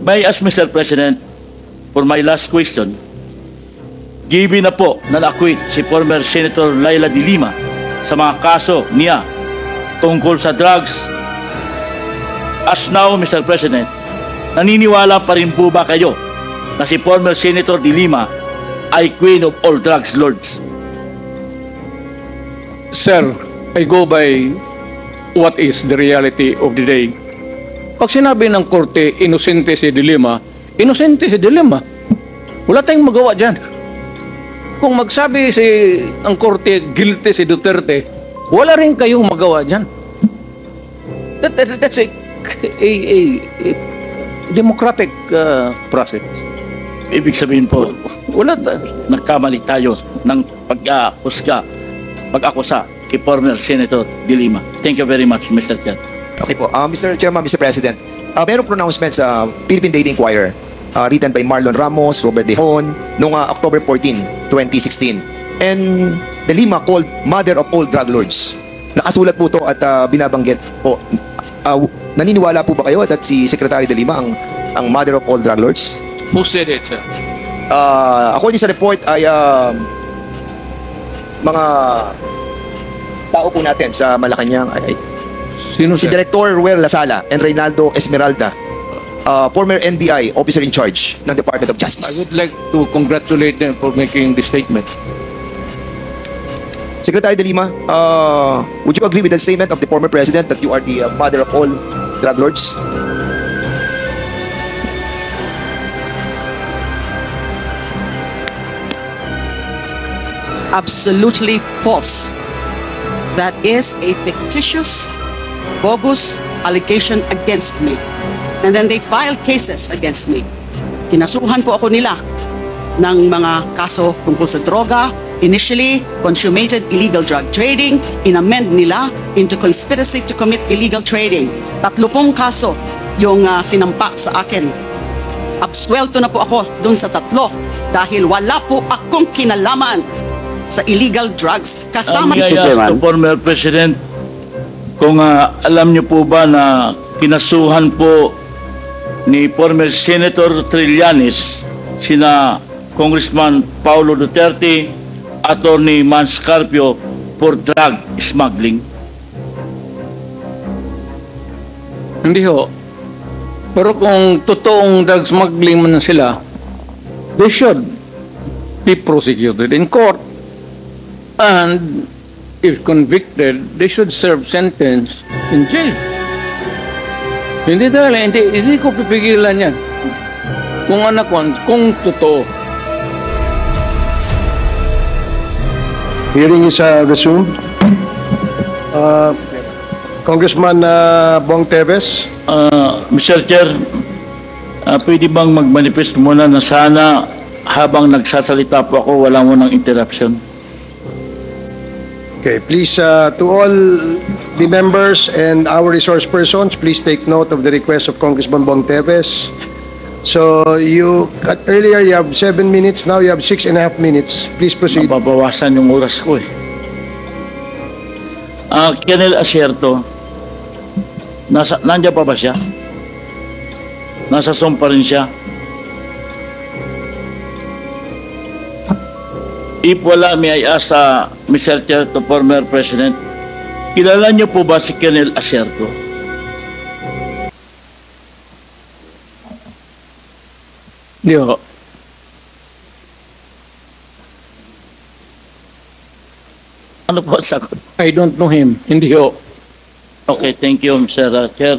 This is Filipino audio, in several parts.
May I ask, Mr. President, for my last question, given na po na na-acquit si former Senator Laila de Lima sa mga kaso niya tungkol sa drugs, as now, Mr. President, naniniwala pa rin po ba kayo na si former Senator de Lima ay queen of all drugs lords? Sir, I go by what is the reality of the day. Pag sinabi ng korte, inosente si de Lima, inosente si de Lima. Wala tayong magawa dyan. Kung magsabi ang korte, guilty si Duterte, wala rin kayong magawa dyan. That's a democratic process. Ibig sabihin po, Wala nagkamali tayo ng pag-akusa kay former Senator de Lima. Thank you very much, Mr. Chair. Okay po. Mr. Chairman, Mr. President, mayroong pronouncement sa Philippine Daily Inquirer written by Marlon Ramos, Robert Dejon, noong October 14, 2016. And de Lima called mother of all drug lords. Nakasulat po to at binabanggit po. Naniniwala po ba kayo at si Secretary de Lima ang mother of all drug lords? Who said it, sir? According sa report ay mga tao po natin sa Malacanang ay Sino, si sir? Director Ruel Lasala and Reynaldo Esmeralda, former NBI officer in charge ng Department of I Justice. would like to congratulate them for making this statement. Secretary de Lima, would you agree with the statement of the former president that you are the mother of all drug lords? Absolutely false. That is a fictitious, bogus allegation against me. And then they filed cases against me. Kinasuhan po ako nila ng mga kaso tungkol sa droga, initially consummated illegal drug trading, inamend nila into conspiracy to commit illegal trading. 30 kaso yung sinampa sa akin. Absuelto na po ako dun sa 3 dahil wala po akong kinalaman sa illegal drugs kasama Mr. Chairman, former President, kung alam niyo po ba na kinasuhan po ni former Senator Trillanes sina Congressman Paulo Duterte, Attorney Mans Carpio for drug smuggling? Hindi ho. Pero kung totoong drug smuggling man sila, they should be prosecuted in court. And if convicted, they should serve sentence in jail. Hindi ko pipigilan yan. Kung totoo. Hearing is resumed. Congressman Bong Teves. Mr. Chair, pwede bang mag-manifest muna na sana habang nagsasalita po ako, wala mo ng interruption? Okay, please, to all the members and our resource persons, please take note of the request of Congressman Bong Teves. So, earlier you have 7 minutes, now you have 6.5 minutes. Please proceed. Mababawasan yung oras ko eh. Colonel Asierto, nandiyan pa ba siya? Nasa Som pa rin siya? If wala, may I ask Mr. Chair to former President, kilala niyo po ba si Colonel Asierto? Hindi ho. Ano po ang sagot? I don't know him. Hindi ho. Okay, thank you, Mr. Chair.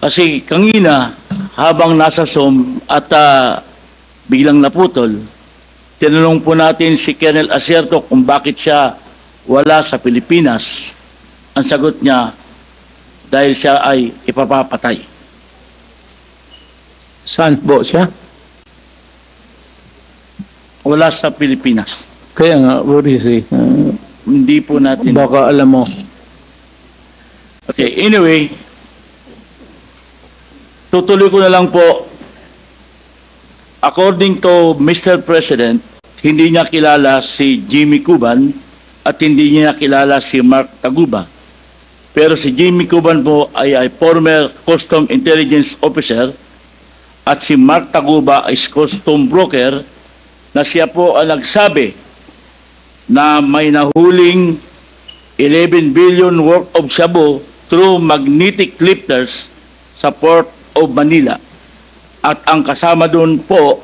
Kasi kanina, habang nasa Som at biglang naputol, tinanong po natin si Colonel Asierto kung bakit siya wala sa Pilipinas. Ang sagot niya, dahil siya ay ipapapatay. Saan po siya? Wala sa Pilipinas. Kaya nga, what is he? Hindi po natin. Baka alam mo. Okay, anyway, tutuloy ko na lang po. According to Mr. President, hindi niya kilala si Jimmy Cuban at hindi niya kilala si Mark Taguba. Pero si Jimmy Cuban po ay former custom intelligence officer at si Mark Taguba is custom broker na siya po ang nagsabi na may nahuling 11 billion worth of shabu through magnetic lifters sa Port of Manila. At ang kasama doon po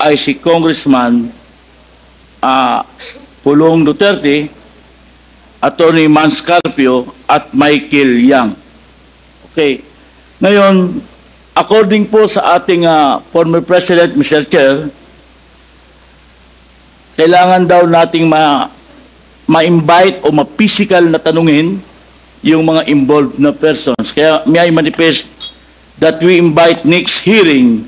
ay si Congressman Pulong Duterte, Attorney Manscarpio at Michael Yang. Okay. Ngayon, according po sa ating former President, Mr. Chair, kailangan daw nating ma-invite o ma-physical na tanungin yung mga involved na persons. Kaya may I manifest that we invite next hearing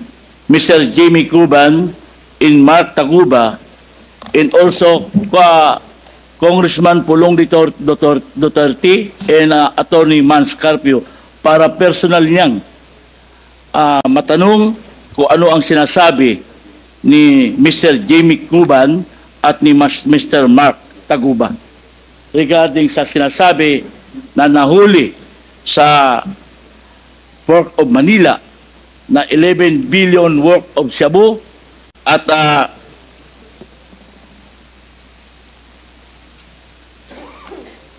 Mr. Jimmy Cuban and Mark Taguba and also Congressman Pulong Duterte and Attorney Manscarpio para personal niyang matanong kung ano ang sinasabi ni Mr. Jimmy Cuban at ni Mr. Mark Taguba regarding sa sinasabi na nahuli sa Port of Manila na 11 billion worth of shabu at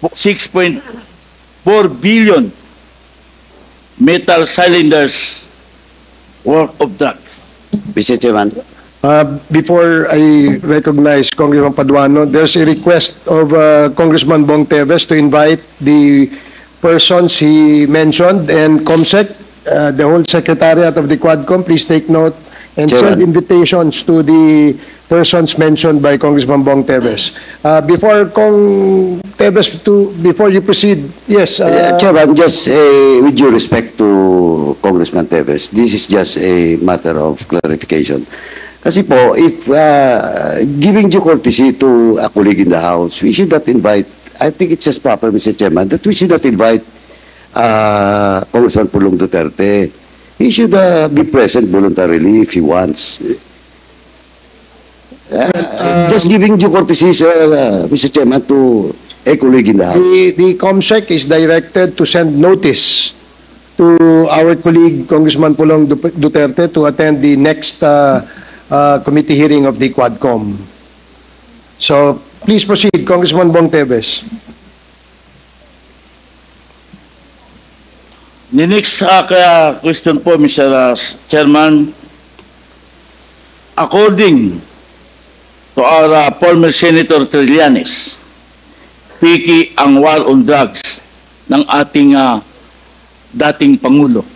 6.4 billion metal cylinders worth of drugs. Mr. Chairman. Before I recognize Congressman Paduano, there's a request of Congressman Bong Teves to invite the persons he mentioned and COMSEC, the whole secretariat of the Quadcom, please take note and send invitations to the persons mentioned by Congressman Bong Teves. Before you proceed, yes. Chairman, just with due respect to Congressman Teves, this is just a matter of clarification. Kasi po, if giving due courtesy to a colleague in the House, we should not invite, I think it's just proper, Mr. Chairman, that we should not invite Congressman Pulong Duterte. He should be present voluntarily if he wants. Just giving due courtesy, Mr. Chairman, to a colleague in the House. The COMSEC is directed to send notice to our colleague Congressman Pulong Duterte to attend the next committee hearing of the Quadcom. So, please proceed, Congressman Bong Teves. The next question po, Mr. Chairman. According to our former Senator Trillanes, piki ang war on drugs ng ating dating Pangulo.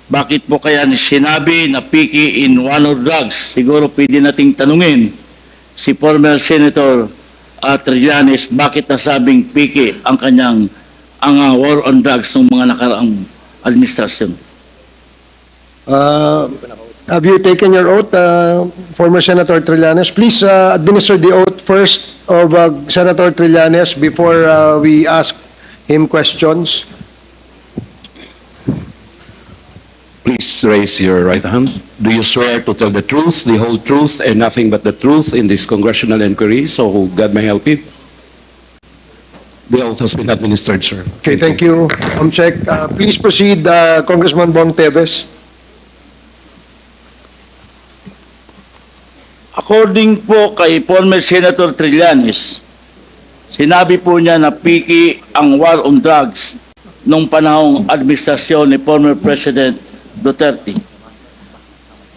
Bakit po kaya sinabi na piki in war on drugs? Siguro pwede nating tanungin si former Senator Trillanes bakit nasabing piki ang kanyang war on drugs ng mga nakaraang administrasyon. Have you taken your oath, former Senator Trillanes? Please administer the oath first of Senator Trillanes before we ask him questions. Please raise your right hand. Do you swear to tell the truth, the whole truth, and nothing but the truth in this congressional inquiry, so God may help you? The oath has been administered, sir. Okay, thank you. Check. Please proceed, Congressman Bong Teves. According po kay former Senator Trillanes, sinabi po niya na piki ang war on drugs nung panahong administrasyon ni former President Duterte.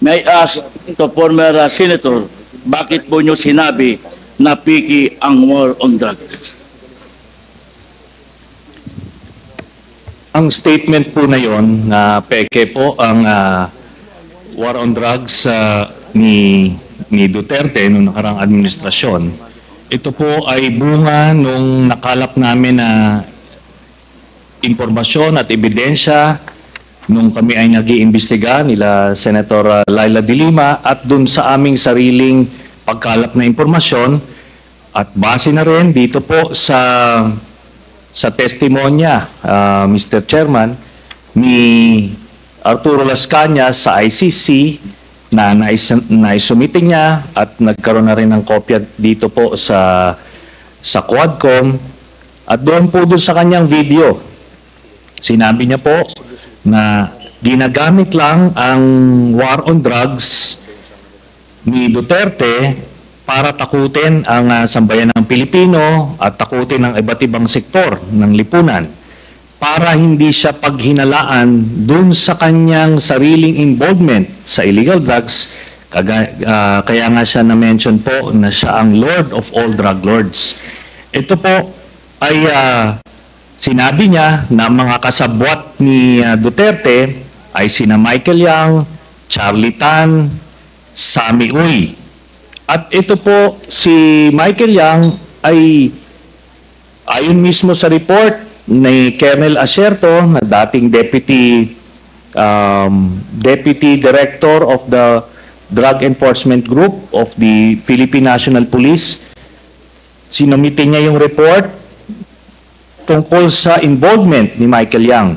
May I ask to former Senator, bakit po niyo sinabi na piki ang war on drugs? Ang statement po na yon na peke po ang war on drugs ni Duterte noong nakarang administrasyon. Ito po ay bunga nung nakalap namin na impormasyon at ebidensya nung kami ay nag-iimbestiga nila Senator Laila de Lima at dun sa aming sariling pagkalap na impormasyon at base na rin dito po sa testimonya, Mr. Chairman, ni Arturo Las Cañas sa ICC na naisumite niya at nagkaroon na rin ng kopya dito po sa Quadcom At doon sa kanyang video, sinabi niya po na ginagamit lang ang war on drugs ni Duterte para takutin ang sambayan ng Pilipino at takutin ang iba't ibang sektor ng lipunan para hindi siya paghinalaan dun sa kanyang sariling involvement sa illegal drugs. Kaya nga siya na-mention po na siya ang Lord of all drug lords. Ito po ay sinabi niya na mga kasabwat ni Duterte ay sina Michael Yang, Charlie Tan, Sammy Uy. At ito po, si Michael Yang ay ayon mismo sa report ni Colonel Acerto na dating Deputy Director of the Drug Enforcement Group of the Philippine National Police. Sinumitin niya yung report tungkol sa involvement ni Michael Yang.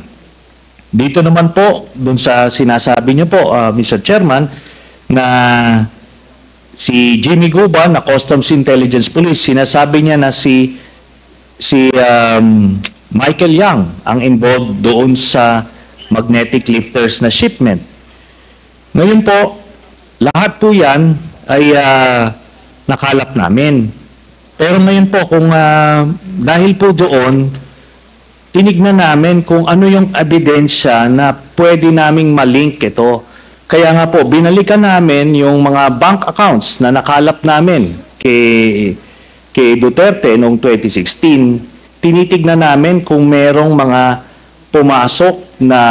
Dito naman po, dun sa sinasabi niyo po, Mr. Chairman, na si Jimmy Guba na Customs Intelligence Police, sinasabi niya na si Michael Yang ang involved doon sa magnetic lifters na shipment. Ngayon po, lahat po yan ay nakalap namin. Pero ngayon po, kung dahil po doon, tinignan namin kung ano yung ebidensya na pwede naming malink ito. Kaya nga po, binalikan namin yung mga bank accounts na nakalap namin kay Duterte noong 2016. Tinitignan namin kung merong mga pumasok na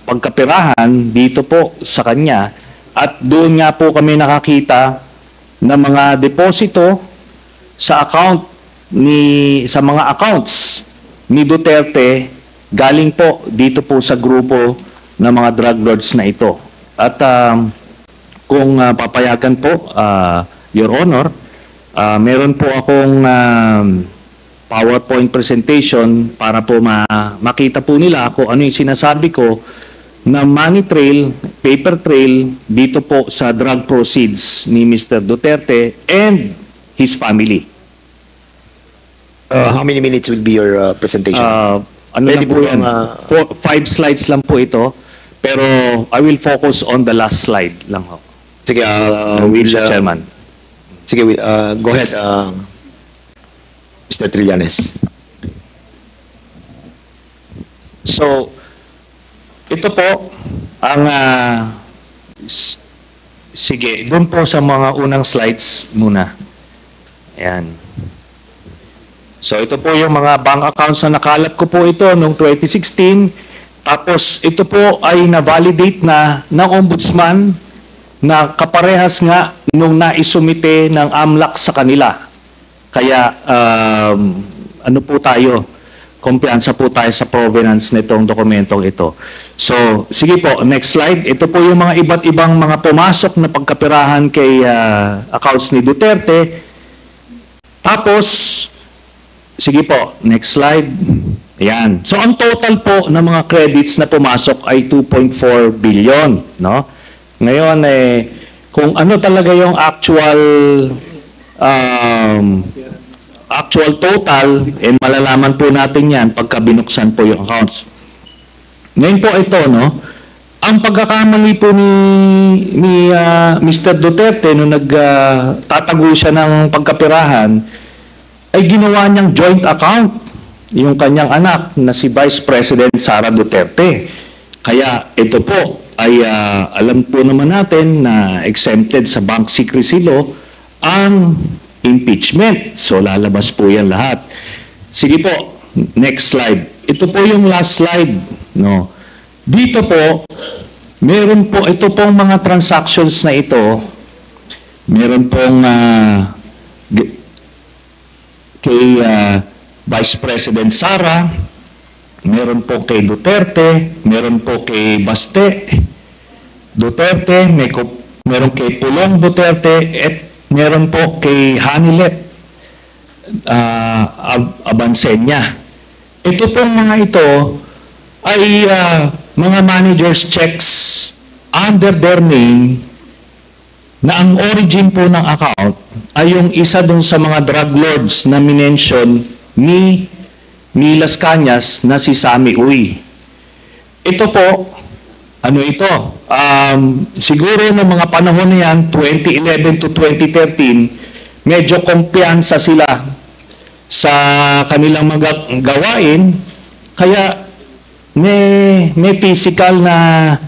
pagkapirahan dito po sa kanya. At doon nga po kami nakakita ng mga deposito sa sa mga accounts ni Duterte galing po dito po sa grupo ng mga drug lords na ito. At kung papayagan po, Your Honor, meron po akong PowerPoint presentation para po makita po nila kung ano yung sinasabi ko na money trail, paper trail dito po sa drug proceeds ni Mr. Duterte and his family. How many minutes will be your presentation? Ano lang po yan? 5 slides lang po ito. Pero I will focus on the last slide lang ho. Sige, Mr. Chairman. Sige, go ahead, Mr. Trillanes. So, ito po ang sige, doon po sa mga unang slides muna. Ayan. So, ito po yung mga bank accounts na nakalap ko po ito noong 2016. Tapos ito po ay na-validate na ng ombudsman na kaparehas nga nung naisumite ng AMLAC sa kanila. Kaya ano po tayo, kumpiyansa po tayo sa provenance nitong dokumentong ito. So, sige po, next slide. Ito po yung mga iba't ibang mga pumasok na pagkapirahan kay accounts ni Duterte. Tapos, sige po, next slide. Ayan. So, ang total po ng mga credits na pumasok ay 2.4 billion, no? Ngayon, kung ano talaga yung actual total, malalaman po natin yan pagka binuksan po yung accounts. Ngayon po ito, no? Ang pagkakamali po ni Mr. Duterte nung nagtatago siya ng pagkapirahan, ay ginawa niyang joint account yung kanyang anak na si Vice President Sara Duterte. Kaya ito po ay alam po naman natin na exempted sa bank secrecy law ang impeachment. So lalabas po yan lahat. Sige po, next slide. Ito po yung last slide. No? Dito po, meron po, ito pong mga transactions na ito, meron pong kay Vice President Sara, meron po kay Duterte, meron po kay Baste Duterte, meron kay Pulong Duterte, at meron po kay Hanilet Abansenya. Ito pong mga ito ay mga managers checks under their name na ang origin po ng account ay yung isa dun sa mga drug lords na minention ni ni Las Cañas na si Sammy Uy. Ito po, ano ito? Siguro ng mga panahon na yan, 2011 to 2013, medyo kumpiyansa sila sa kanilang mga gawain, kaya may physical na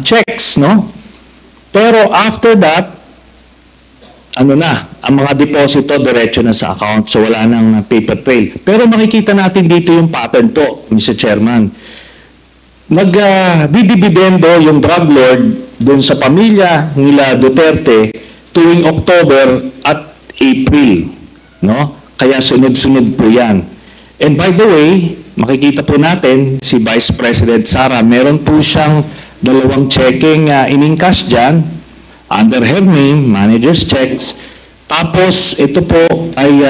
checks, no? Pero after that, ang mga deposito diretso na sa account, so wala nang paper trail. Pero makikita natin dito yung pattern po, Mr. Chairman. Nagdidibidendo yung drug lord doon sa pamilya nila Duterte tuwing October at April, no? Kaya sunod-sunod po yan. And by the way, makikita po natin si Vice President Sara, meron po siyang 2 checking in-encash dyan under her name, manager's checks. Tapos ito po ay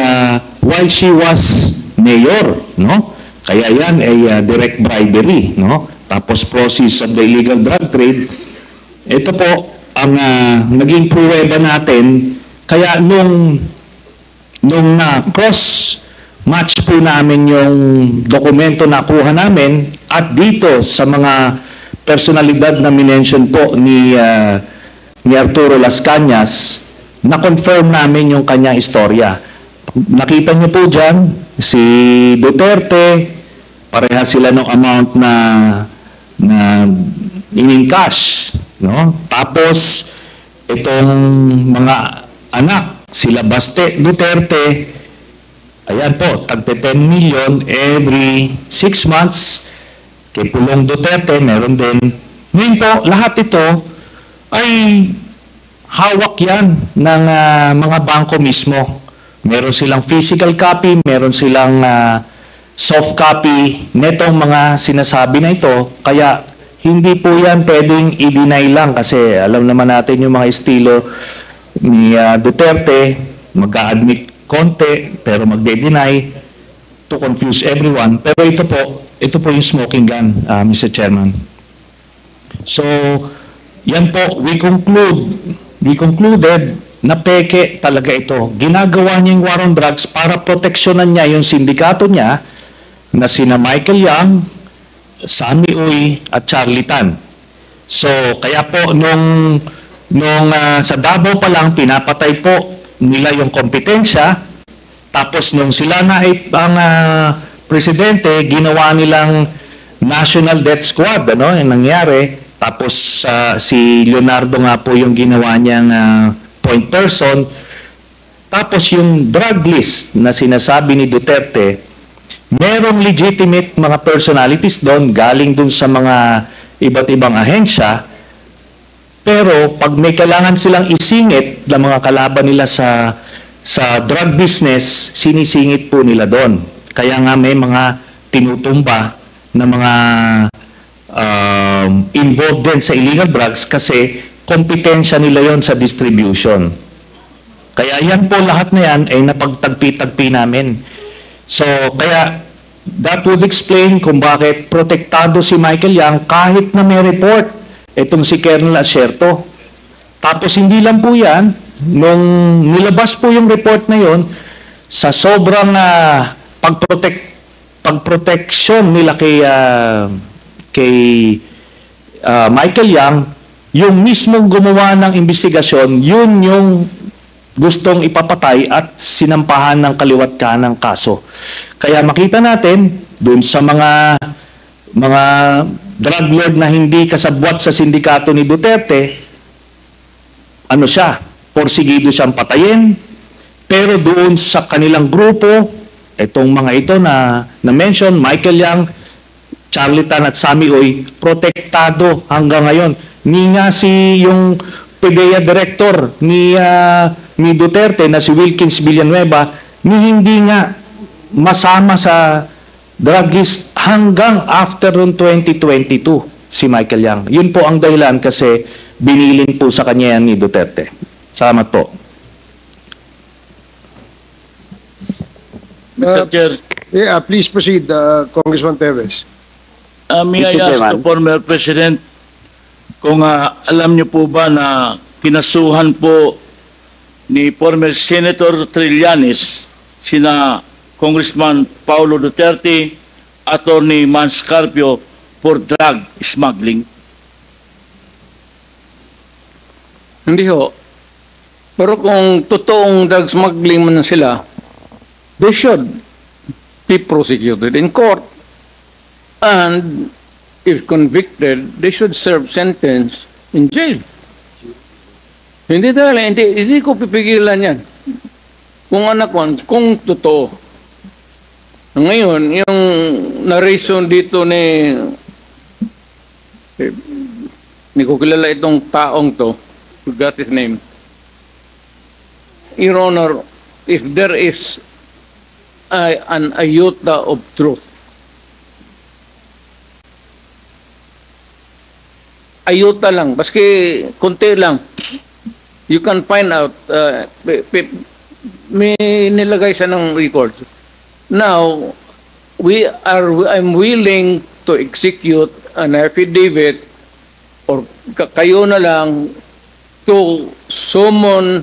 while she was mayor, no? Kaya yan ay direct bribery, no? Tapos proceeds of the illegal drug trade. Ito po ang naging pruweba natin. Kaya nung cross match po namin yung dokumento na kuha namin at dito sa mga personalidad na minention po ni Arturo Las Cañas, na-confirm namin yung kanyang istorya. Nakita niyo po dyan, si Duterte, pareha sila ng amount na in-encash, no? Tapos, itong mga anak, sila Baste Duterte, ayan po, tagte 10 million every 6 months. Kay Pulong Duterte, meron din. Ngayon po, lahat ito ay hawak yan ng mga bangko mismo. Meron silang physical copy, meron silang soft copy netong mga sinasabi na ito. Kaya hindi po yan pwedeng i-deny lang kasi alam naman natin yung mga estilo ni Duterte, mag-a-admit konti pero magde-deny to confuse everyone. Pero ito po yung smoking gun, Mr. Chairman. So, yan po, we concluded na peke talaga ito. Ginagawa niya yung war on drugs para proteksyonan niya yung sindikato niya na sina Michael Yang, Sammy Uy at Charlie Tan. So, kaya po nung sa Davao pa lang pinapatay po nila yung kompetensya. Tapos nung sila na ang presidente, ginawa nilang National Death Squad, yung nangyari. Tapos si Leonardo nga po yung ginawa niyang point person. Tapos yung drug list na sinasabi ni Duterte, merong legitimate mga personalities doon, galing doon sa mga iba't ibang ahensya. Pero pag may kailangan silang isingit ng mga kalaban nila sa drug business, sinisingit po nila doon. Kaya nga may mga tinutumba na mga involved din sa illegal drugs kasi kompetensya nila yon sa distribution. Kaya yan po lahat na yan ay napagtagpi-tagpi namin. So, kaya that would explain kung bakit protektado si Michael Yang kahit na may report itong si Colonel Acerto. Tapos hindi lang po yan, nung nilabas po yung report na yon, sa sobrang pagproteksyon nila kay Michael Yang, yung mismong gumawa ng investigasyon, yun yung gustong ipapatay at sinampahan ng kaliwat kanang kaso. Kaya makita natin dun sa mga drug lord na hindi kasabwat sa sindikato ni Duterte, porsigido siyang patayin, pero doon sa kanilang grupo, itong mga ito na mention, Michael Yang, Charlie Tan at Sammy Uy, protektado hanggang ngayon. Ni nga yung PDEA director ni Duterte na si Wilkins Villanueva, hindi nga masama sa drug list hanggang after 2022 si Michael Yang. Yun po ang dahilan kasi binilin po sa kanya yan ni Duterte. Salamat po. Mr. Chair, Yeah, please proceed, Congressman Teves. may I Mr. ask Chairman. the former President kung alam niyo po ba na kinasuhan po ni former Senator Trillanes sina Congressman Paulo Duterte, Attorney Mans Carpio for drug smuggling? Hindi ho. Pero kung totoong drug smuggling man sila, they should be prosecuted in court. And if convicted, they should serve sentence in jail. Hindi ko pipigilan yan. Kung anak ko, kung totoo. Ngayon, yung narration dito ni ko kilala itong taong to, forgot his name. Your Honor, if there is an iota of truth, iota lang, baski konti lang, you can find out, may nilagay siya ng record. Now, I'm willing to execute an affidavit or kayo na lang to summon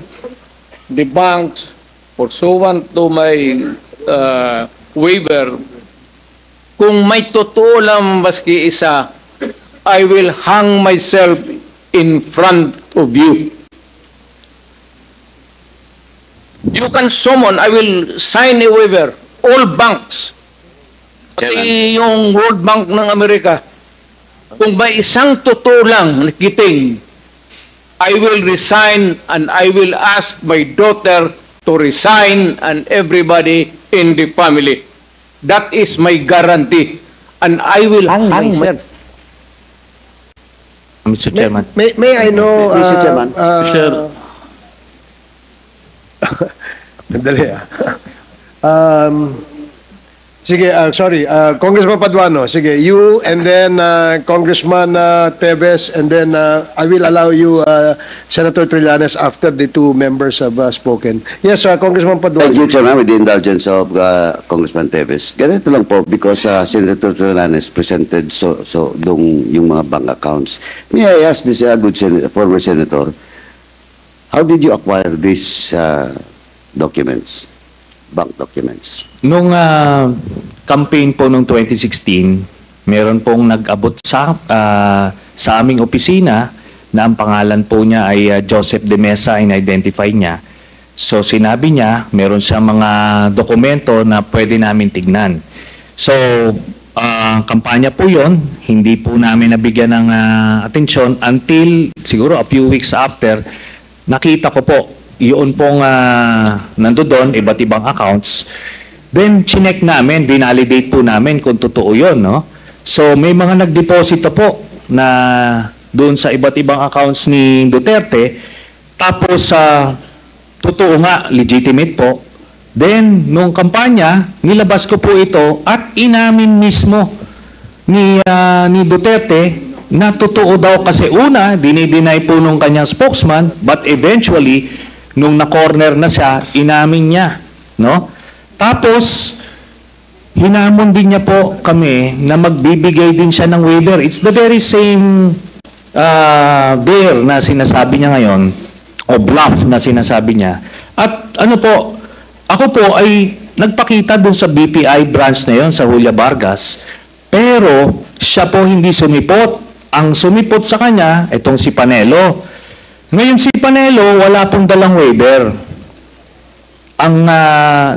the banks pursuant to my waiver. Kung may totoo lang maski isa, I will hang myself in front of you. You can summon, I will sign a waiver, all banks, pati yung World Bank ng Amerika. Kung may isang totoo lang nakiting, I will resign and I will ask my daughter to resign and everybody in the family. That is my guarantee. And I will hang myself. Mr. Chairman. May I know, Mr. Chairman. Sir. Dali sige, sorry, Congressman Paduano, sige, you and then Congressman Teves, and then I will allow you, Senator Trillanes, after the two members have spoken. Yes, Congressman Paduano. Thank you, Chairman, with the indulgence of Congressman Teves. Ganito lang po, because Senator Trillanes presented yung mga bank accounts. May I ask this former senator, how did you acquire these documents, bank documents? Nung campaign po noong 2016, meron pong nag-abot sa aming opisina na ang pangalan po niya ay Joseph De Mesa, in-identify niya. So sinabi niya, meron siya mga dokumento na pwede namin tignan. So kampanya po yon, hindi po namin nabigyan ng atensyon until siguro a few weeks after, nakita ko po, yun pong nandoon, iba't ibang accounts. Then, chinek namin, binalidate po namin kung totoo yun, no? So, may mga nagdeposito po na doon sa iba't ibang accounts ni Duterte. Tapos, totoo nga, legitimate po. Then, nung kampanya, nilabas ko po ito at inamin mismo ni Duterte na totoo daw kasi una, dinideny po nung kanyang spokesman, but eventually, nung na-corner na siya, inamin niya, no? Tapos, hinamon din niya po kami na magbibigay din siya ng waiver. It's the very same bear na sinasabi niya ngayon, o bluff na sinasabi niya. At ano po, ako po ay nagpakita dun sa BPI branch na yon sa Julia Vargas, pero siya po hindi sumipot. Ang sumipot sa kanya, itong si Panelo. Ngayon si Panelo, wala pong dalang waiver. Ang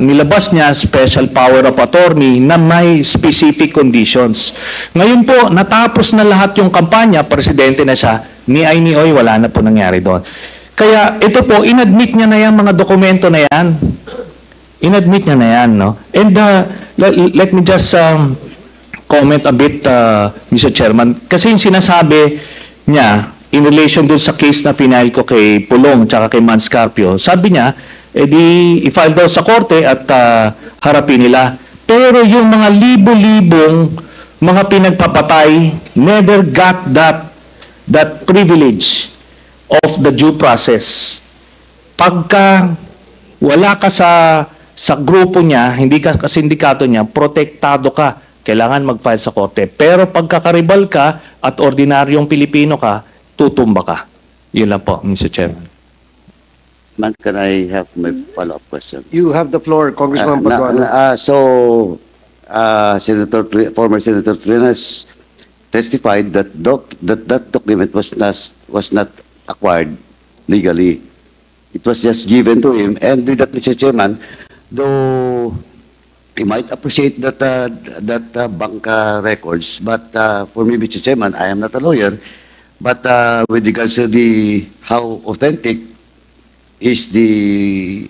nilabas niya, special power of attorney na may specific conditions. Ngayon po, natapos na lahat yung kampanya, presidente na siya, ni ay ni oy, wala na po nangyari doon. Kaya ito po, inadmit niya na yung mga dokumento na yan. Inadmit niya na yan, no? And let me just comment a bit, Mr. Chairman. Kasi yung sinasabi niya, in relation dun sa case na final ko kay Pulong tsaka kay Mans Carpio, sabi niya, i-file daw sa korte at harapin nila. Pero yung mga libo-libong mga pinagpapatay never got that privilege of the due process. Pagka wala ka sa grupo niya, hindi ka sa sindikato niya, protektado ka, kailangan mag-file sa korte. Pero pagkakaribal ka at ordinaryong Pilipino ka, tutumba ka. Yun lang po, Mr. Chairman. Chairman, can I have my follow-up question? You have the floor, Congressman Paduano. Former Senator Trillanes testified that that document was not acquired legally. It was just given to him, and with that, Mr. Chairman, though he might appreciate that bank records, but for me, Mr. Chairman, I am not a lawyer, but with regards to how authentic is the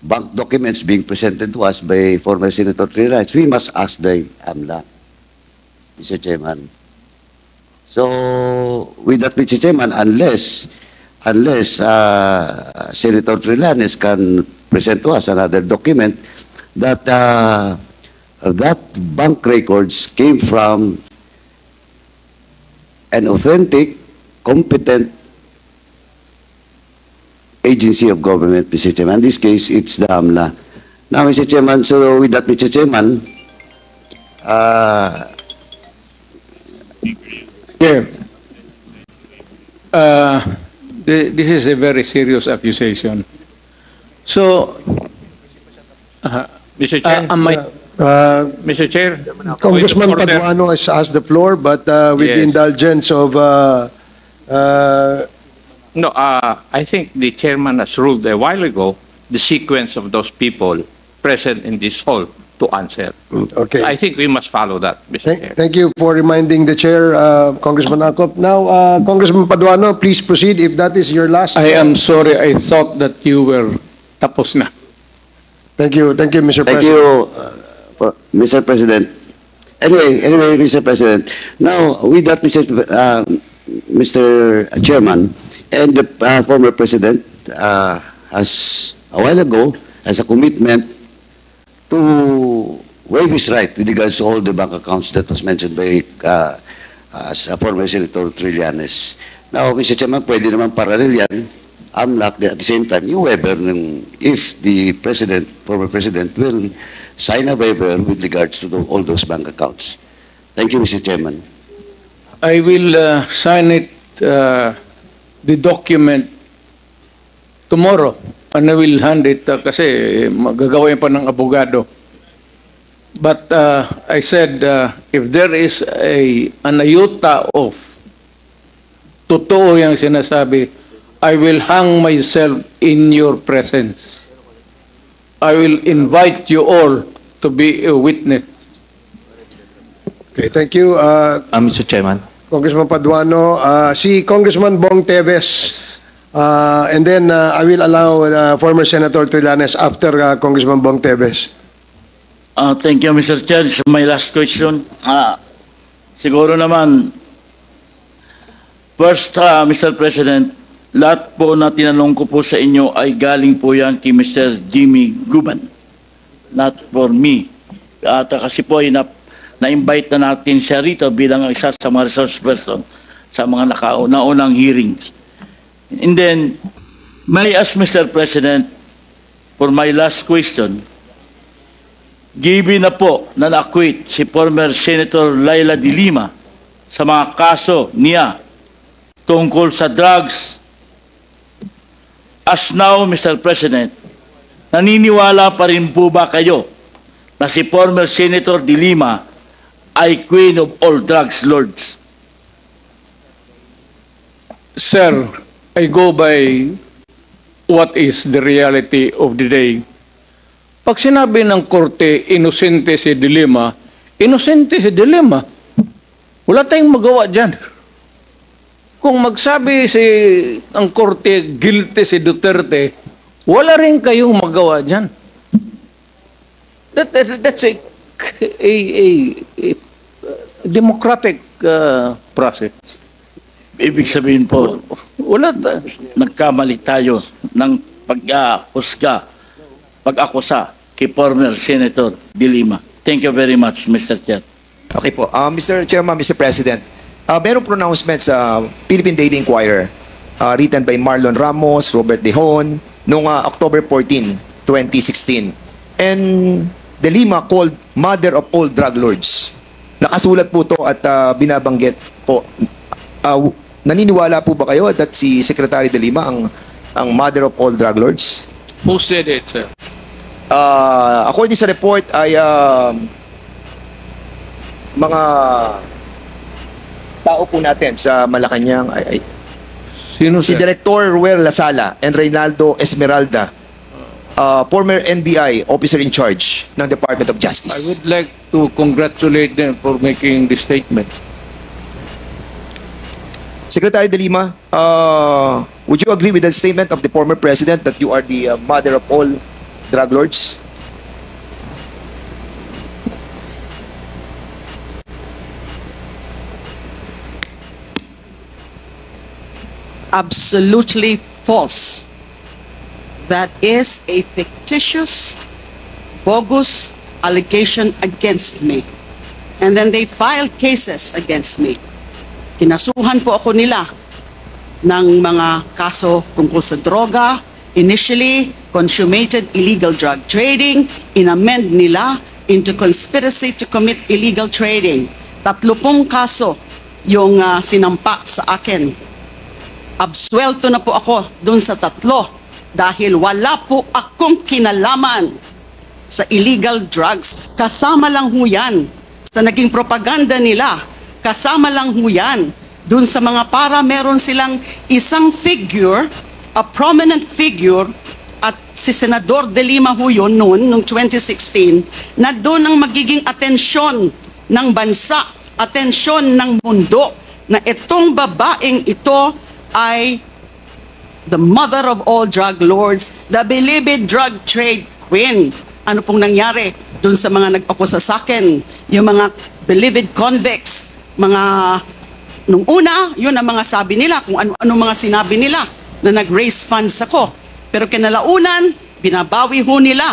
bank documents being presented to us by former Senator Trillanes, we must ask the AMLA, Mr. Chairman. So, with that, Mr. Chairman, unless Senator Trillanes can present to us another document that that bank records came from an authentic, competent agency of government, Mr. Chairman. In this case, it's the AMLA. Now, Mr. Chairman, so with that, Mr. Chairman, this is a very serious accusation. So, Mr. Chair, Mr. Chair, Congressman order. Paduano has asked the floor, but with the Yes. indulgence of No, I think the chairman has ruled a while ago the sequence of those people present in this hall to answer. okay. I think we must follow that, Mr. Chair. Thank you for reminding the chair, Congressman Acop. Now, Congressman Paduano, please proceed if that is your last. I am sorry, I thought that you were tapos na. Thank you, Mr. thank President. you, Mr. President. Anyway, Mr. President, now with that, Mr. Chairman, and the former President has a while ago has a commitment to waive his right with regards to all the bank accounts that was mentioned by former Senator Trillanes. Now, Mr. Chairman, pwede naman parallel yan. AMLAC, at the same time, yung waiver if the former President will sign a waiver with regards to all those bank accounts. Thank you, Mr. Chairman. I will sign it, the document, tomorrow. And I will hand it kasi magagawin pa ng abogado. But I said, if there is an iota of totoo yung sinasabi, I will hang myself in your presence. I will invite you all to be a witness. Okay, thank you, Mr. Chairman. Congressman Paduano. Si Congressman Bong Teves, and then I will allow former Senator Trillanes after Congressman Bong Teves. Thank you, Mr. Chair. This is my last question. Siguro naman, first, Mr. President, lahat po na tinanong ko po sa inyo ay galing po yan kay Mr. Jimmy Guban. Not for me. At kasi po ay na-invite na natin siya rito bilang isa sa mga resource person sa mga naunang hearings. And then, may I ask Mr. President, for my last question, given na po na na-acquit si former Senator Laila de Lima sa mga kaso niya tungkol sa drugs, as now, Mr. President, naniniwala pa rin po ba kayo na si former Senator de Lima ay queen of all drugs lords? Sir, I go by what is the reality of the day. Pag sinabi ng korte, inosente si de Lima, inosente si de Lima. Wala tayong magawa dyan. Kung magsabi ang korte, guilty si Duterte, wala rin kayong magawa dyan. That's a democratic process. Ibig sabihin po, nagkamali tayo ng pag-akusa kay former Senator de Lima. Thank you very much, Mr. Chair. Okay po. Mr. Chairman, Mr. President, merong pronouncement sa Philippine Daily Inquirer written by Marlon Ramos, Robert Dehon, noong October 14, 2016. And de Lima called mother of all drug lords. Nakasulat po to at binabanggit po. Naniniwala po ba kayo that si Secretary de Lima ang ang mother of all drug lords? Who said it, sir? According sa report ay mga tao po natin sa Malacanang ay Sino, si sir? Director Ruel Lasala and Reynaldo Esmeralda, former NBI officer in charge ng Department of I Justice. would like to congratulate them for making this statement. Secretary De Lima, would you agree with the statement of the former president that you are the mother of all drug lords? Absolutely false. That is a fictitious, bogus allegation against me. And then they filed cases against me. Kinasuhan po ako nila ng mga kaso tungkol sa droga. Initially, consummated illegal drug trading. Inamend nila into conspiracy to commit illegal trading. 30 kaso yung sinampa sa akin. Absuelto na po ako dun sa 3 dahil wala po akong kinalaman sa illegal drugs. Kasama lang ho yan sa naging propaganda nila. Kasama lang ho yan dun sa mga para meron silang isang figure, a prominent figure, at si Senador De Lima ho yun noong 2016, na doon ang magiging atensyon ng bansa, atensyon ng mundo, na itong babaeng ito ay the mother of all drug lords, the beloved drug trade queen. Ano pong nangyari dun sa mga nagpakusa sa akin, yung mga beloved convicts, mga nung una, yun ang mga sabi nila, kung ano-ano mga sinabi nila na nag-raise funds ako. Pero kinalaunan, binabawi ho nila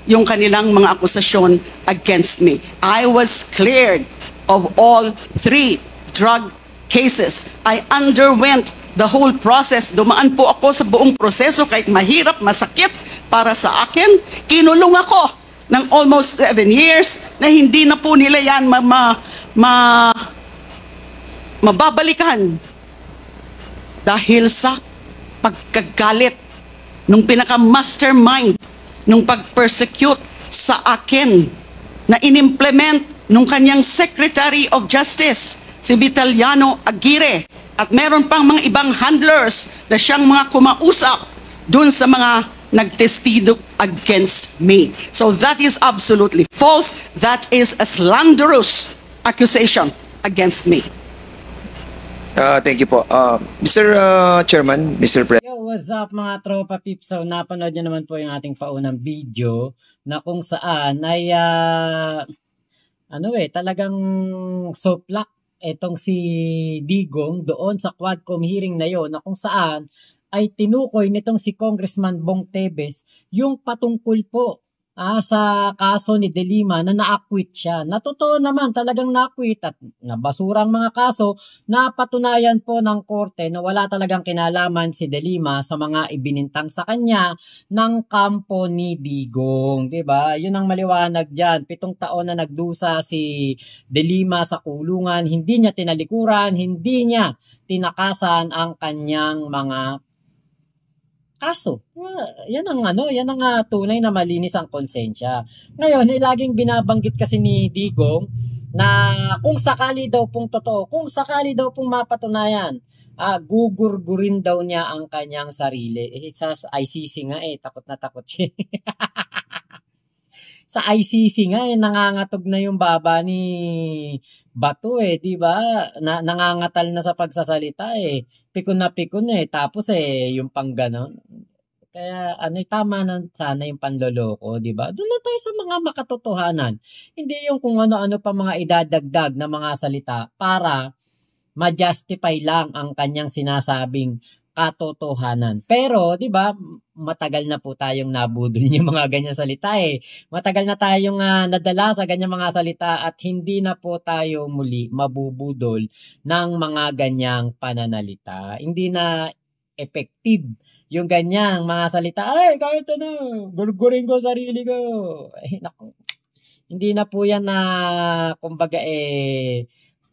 yung kanilang mga akusasyon against me. I was cleared of all 3 drug cases. I underwent the whole process. Dumaan po ako sa buong proseso kahit mahirap, masakit para sa akin. Kinulong ako ng almost 7 years na hindi na po nila yan mababalikan dahil sa pagkagalit nung pinaka-mastermind nung pag-persecute sa akin na inimplement nung kanyang Secretary of Justice, si Vitaliano Aguirre. At meron pang mga ibang handlers na siyang mga kumausap dun sa mga nagtestigo against me. So that is absolutely false. That is a slanderous accusation against me. Thank you po. Mr. Chairman, Mr. President. Yo, what's up mga tropa pips? So napanood nyo naman po yung ating paunang video na kung saan ay talagang soplak etong si Digong doon sa Quadcom hearing na yon na kung saan ay tinukoy nitong si Congressman Bong Teves yung patungkol po sa kaso ni De Lima na na-acquit siya. Na totoo naman talagang na-acquit at nabasurang mga kaso, napatunayan po ng korte na wala talagang kinalaman si De Lima sa mga ibinintang sa kanya ng kampo ni Digong. Diba? Yun ang maliwanag dyan. 7 taon na nagdusa si De Lima sa kulungan, hindi niya tinalikuran, hindi niya tinakasan ang kanyang mga kaso. Yan ang tunay na malinis ang konsensya. Ngayon, laging binabanggit kasi ni Digong na kung sakali daw pong totoo, kung sakali daw pong mapatunayan, gugurgurin daw niya ang kanyang sarili. Sa ICC nga takot na takot siya. Sa ICC nga nangangatog na yung baba ni Bato di ba? Nangangatal na sa pagsasalita Pikon na pikon tapos yung pang ganon. Kaya tama na sana yung panloloko, di ba? Doon lang tayo sa mga makatotohanan. Hindi yung kung ano-ano pa mga idadagdag na mga salita para ma-justify lang ang kanyang sinasabing katotohanan. Pero, di ba, matagal na po tayong nabudol yung mga ganyang salita Matagal na tayong nadala sa ganyang mga salita at hindi na po tayo muli mabubudol ng mga ganyang pananalita. Hindi na effective yung ganyang mga salita. Ay, kahit gurgurin ko sarili ko. Naku. Hindi na po yan na, kumbaga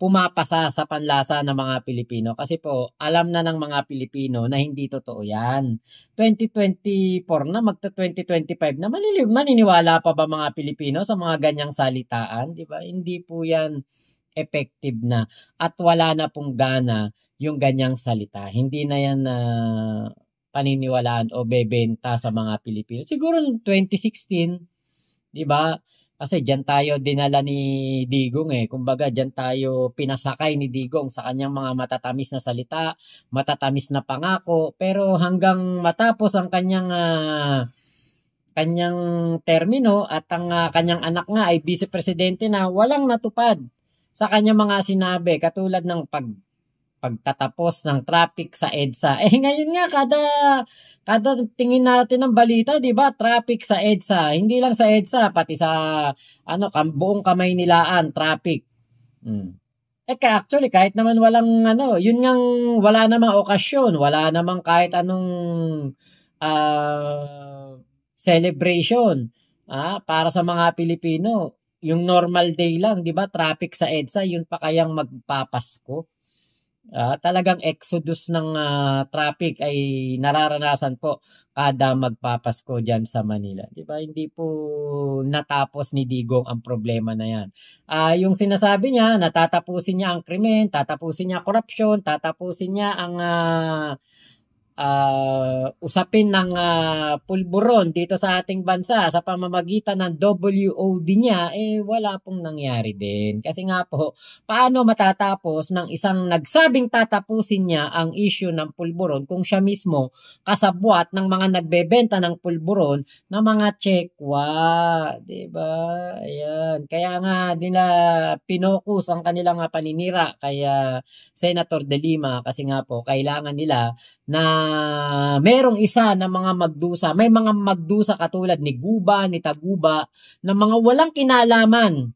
pumapasa sa panlasa ng mga Pilipino. Kasi po, alam na ng mga Pilipino na hindi totoo yan. 2024 na, magta 2025 na, maniniwala pa ba mga Pilipino sa mga ganyang salitaan? Di ba? Hindi po yan effective na. At wala na pong gana yung ganyang salita. Hindi na yan paniniwalaan o bebenta sa mga Pilipino. Siguro noong 2016, di ba? Kasi dyan tayo dinala ni Digong Kumbaga dyan tayo pinasakay ni Digong sa kanyang mga matatamis na salita, matatamis na pangako, pero hanggang matapos ang kanyang termino at ang kanyang anak nga ay vice presidente na, walang natupad sa kanyang mga sinabi, katulad ng pagtatapos ng traffic sa EDSA. Ngayon nga, kada tingin natin ng balita, di ba? Traffic sa EDSA. Hindi lang sa EDSA, pati sa buong Kamaynilaan, traffic. Actually, kahit naman walang yun ngang wala namang okasyon, wala namang kahit anong celebration para sa mga Pilipino. Yung normal day lang, di ba? Traffic sa EDSA, yun pa kayang magpapasko. Talagang exodus ng traffic ay nararanasan po kada magpapasko dyan sa Manila. Di ba? Hindi po natapos ni Digong ang problema na yan. Yung sinasabi niya, natatapusin niya ang krimen, tatapusin niya korupsyon, tatapusin niya ang usapin ng pulburon dito sa ating bansa sa pamamagitan ng WOD niya, wala pong nangyari din. Kasi nga po, paano matatapos ng isang nagsabing tatapusin niya ang issue ng pulburon kung siya mismo kasabwat ng mga nagbebenta ng pulburon na mga tsekwa, diba? Ayan. Kaya nga nila pinokus ang kanilang paninira kay Senator De Lima, kasi nga po, kailangan nila na merong isa na mga magdusa. May mga magdusa katulad ni Guba, ni Taguba, na mga walang kinalaman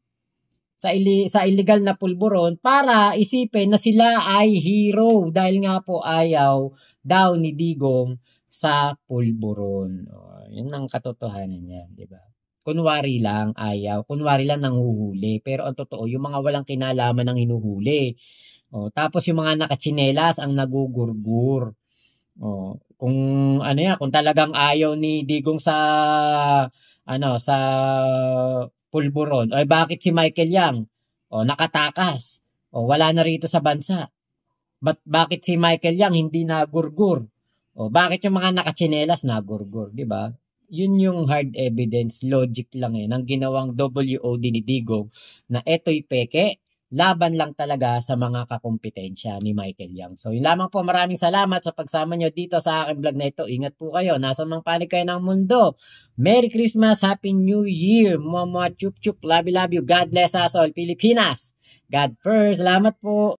sa illegal na pulburon para isipin na sila ay hero dahil nga po ayaw daw ni Digong sa pulburon. Yun ang katotohanan niya, di ba? Kunwari lang ayaw, kunwari lang nanghuhuli, pero ang totoo, yung mga walang kinalaman ang hinuhuli. Tapos yung mga nakatsinelas ang nagugurgur. Kung kung talagang ayaw ni Digong sa sa pulburon, bakit si Michael Yang nakatakas, wala na rito sa bansa? Bakit si Michael Yang hindi nagurgur? Bakit yung mga nakatsinelas nagurgur, di ba? Yun yung hard evidence, logic lang ng ginawang WOD ni Digong na eto'y peke, laban lang talaga sa mga kakumpetensya ni Michael Yang. So, yun lamang po. Maraming salamat sa pagsama nyo dito sa aking vlog na ito. Ingat po kayo. Nasa mang panig kayo ng mundo. Merry Christmas, Happy New Year. Chup chup. Love you. God bless us all. Pilipinas. God first. Salamat po.